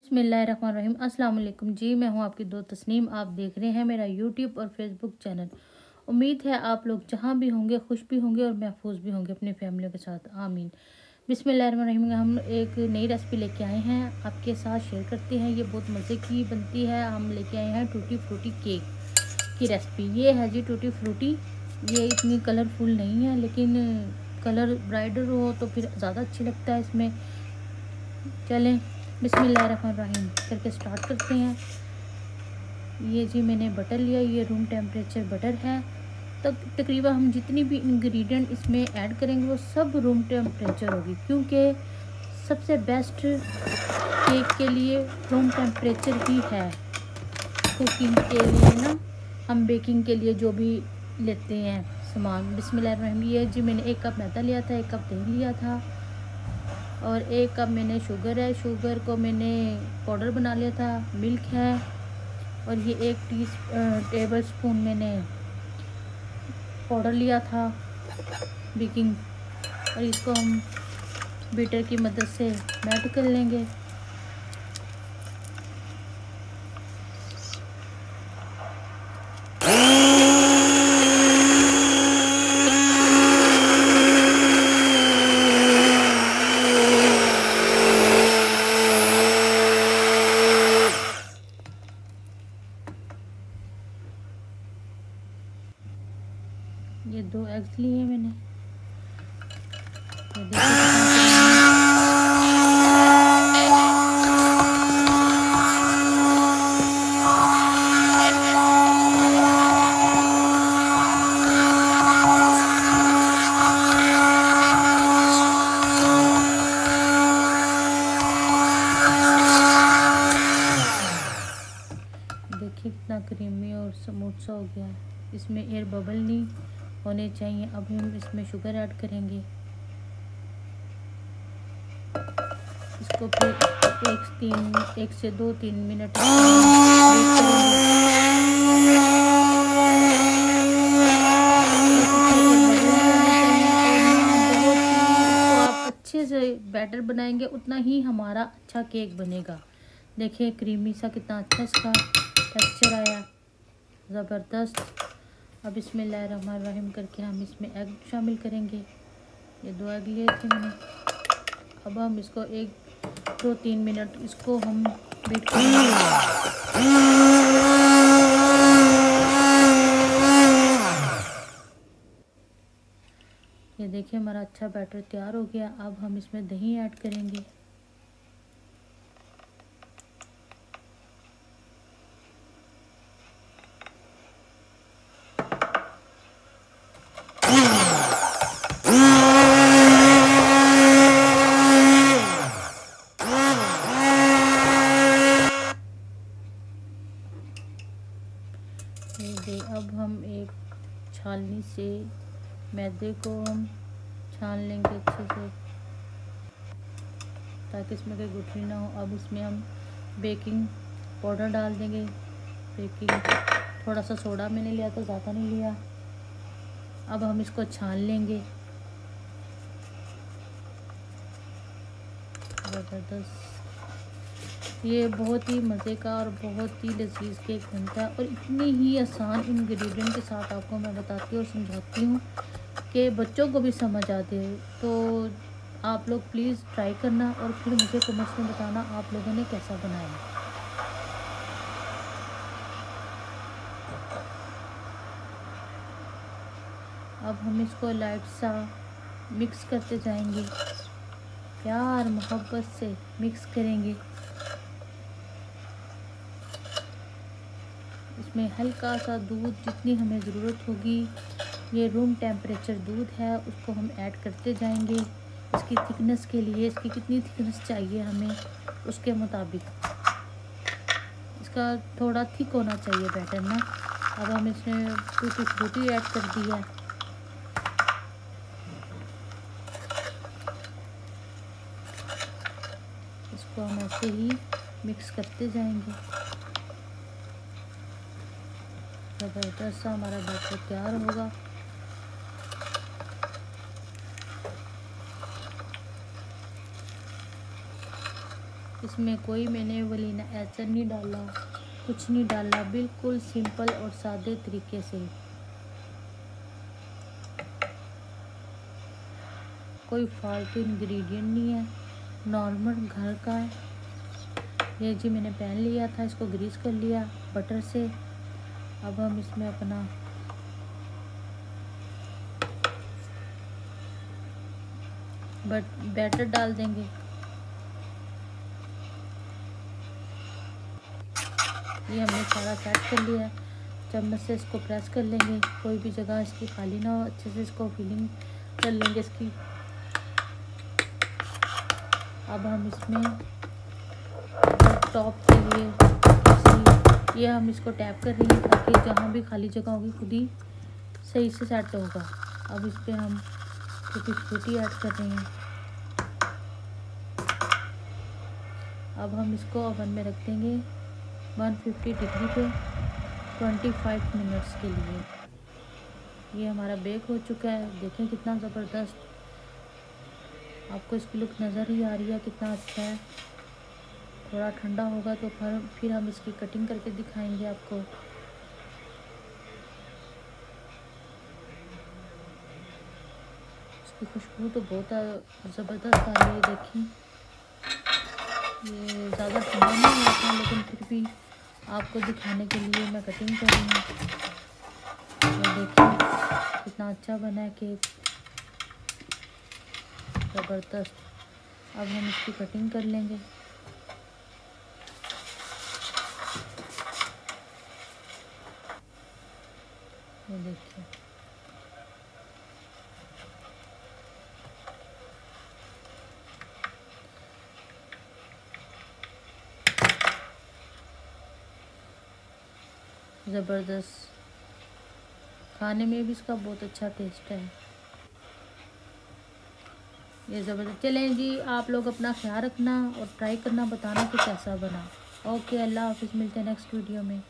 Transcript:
बिस्मिल्लाहिर्रहमानिर्रहीम। अस्सलाम वालेकुम जी, मैं हूं आपकी दो तस्नीम। आप देख रहे हैं मेरा यूट्यूब और फेसबुक चैनल। उम्मीद है आप लोग जहां भी होंगे खुश भी होंगे और महफूज भी होंगे अपनी फैमिली के साथ, आमीन। बिस्मिल्लाहिर्रहमानिर्रहीम। हम एक नई रेसिपी लेके आए हैं, आपके साथ शेयर करते हैं। ये बहुत मज़े की बनती है। हम लेके आए हैं टूटी फ्रूटी केक की रेसिपी। ये है जी टूटी फ्रूटी। ये इतनी कलरफुल नहीं है, लेकिन कलर ब्राइडर हो तो फिर ज़्यादा अच्छी लगता है इसमें। चलें बिस्मिल्लाहिर्रहमानिर्रहीम करके स्टार्ट करते हैं। ये जी मैंने बटर लिया, ये रूम टेम्परेचर बटर है। तकरीबन हम जितनी भी इंग्रेडिएंट इसमें ऐड करेंगे वो सब रूम टेम्परेचर होगी, क्योंकि सबसे बेस्ट केक के लिए रूम टेम्परेचर ही है। कुकिंग के लिए ना, हम बेकिंग के लिए जो भी लेते हैं सामान। बिस्मिल्लाहिर्रहमानिर्रहीम। ये जी मैंने 1 कप मैदा लिया था, 1 कप दही लिया था और 1 कप मैंने शुगर है। शुगर को मैंने पाउडर बना लिया था। मिल्क है और ये 1 टेबल स्पून मैंने पाउडर लिया था बेकिंग, और इसको हम बीटर की मदद से मेल्ट कर लेंगे। ये 2 एग्स लिए मैंने। ये देखिए कितना क्रीमी और स्मूथ सा हो गया। इसमें एयर बबल नहीं होने चाहिए। अब हम इसमें शुगर ऐड करेंगे। इसको फिर 1 से 2-3 मिनट अच्छे से बैटर बनाएंगे, उतना ही हमारा अच्छा केक बनेगा। देखिए क्रीमी सा कितना अच्छा इसका टेक्सचर आया, ज़बरदस्त। अब बिस्मिल्लाहिर्रहमानिर्रहीम करके हम इसमें एग शामिल करेंगे। ये 2 एग लिए थे मैंने। अब हम इसको 1-2-3 मिनट इसको हम बीट करेंगे। ये देखिए हमारा अच्छा बैटर तैयार हो गया। अब हम इसमें दही ऐड करेंगे। अब हम एक छालनी से मैदे को हम छान लेंगे अच्छे से, ताकि इसमें कोई गुठली ना हो। अब इसमें हम बेकिंग पाउडर डाल देंगे। थोड़ा सा सोडा मैंने लिया था, ज़्यादा नहीं लिया। अब हम इसको छान लेंगे। ज़बरदस्त। ये बहुत ही मज़े का और बहुत ही लजीज केक बनता है, और इतनी ही आसान इंग्रेडिएंट के साथ आपको मैं बताती हूँ और समझाती हूँ कि बच्चों को भी समझ आते हैं। तो आप लोग प्लीज़ ट्राई करना और फिर मुझे कमेंट्स में बताना आप लोगों ने कैसा बनाया। अब हम इसको लाइट सा मिक्स करते जाएंगे, प्यार मोहब्बत से मिक्स करेंगे। इसमें हल्का सा दूध, जितनी हमें ज़रूरत होगी, ये रूम टेम्परेचर दूध है, उसको हम ऐड करते जाएंगे। इसकी थिकनेस के लिए, इसकी कितनी थिकनेस चाहिए हमें, उसके मुताबिक इसका थोड़ा थिक होना चाहिए बैटर ना। अब हम इसमें टूटी फ्रूटी ऐड कर दी है। इसको हम ऐसे ही मिक्स करते जाएंगे। ज़बरदस्त सा हमारा बैटर तैयार होगा। इसमें कोई मैंने वनीला एसेंस नहीं डाला, कुछ नहीं डाला, बिल्कुल सिंपल और सादे तरीके से। कोई फालतू इंग्रेडिएंट नहीं है, नॉर्मल घर का है। ये जी मैंने पैन लिया था, इसको ग्रीस कर लिया बटर से। अब हम इसमें अपना बैटर डाल देंगे। ये हमने सारा सेट कर लिया है। चम्मच से इसको प्रेस कर लेंगे, कोई भी जगह इसकी खाली ना हो, अच्छे से इसको फिलिंग कर लेंगे इसकी। अब हम इसमें टॉप के लिए ये हम इसको टैप कर रहे हैं ताकि जहाँ भी खाली जगह होगी खुद ही सही से सेट होगा। अब इस पर हम टूटी फ्रूटी ऐड कर रहे हैं। अब हम इसको ओवन में रख देंगे 150 डिग्री पे 25 मिनट्स के लिए। ये हमारा बेक हो चुका है, देखें कितना ज़बरदस्त। आपको इसकी लुक नज़र ही आ रही है कितना अच्छा है। थोड़ा ठंडा होगा तो फिर हम इसकी कटिंग करके दिखाएंगे आपको। इसकी खुशबू तो बहुत ज़बरदस्त आ रही है। देखिए ये ज़्यादा ठंडा नहीं हुआ था, लेकिन फिर भी आपको दिखाने के लिए मैं कटिंग कर रही हूँ। तो देखिए कितना अच्छा बना है केक, ज़बरदस्त। अब हम इसकी कटिंग कर लेंगे। ये देखिए ज़बरदस्त, खाने में भी इसका बहुत अच्छा टेस्ट है। ये ज़बरदस्त। चलें जी, आप लोग अपना ख्याल रखना और ट्राई करना, बताना कि कैसा बना। ओके, अल्लाह हाफिज़, मिलते हैं नेक्स्ट वीडियो में।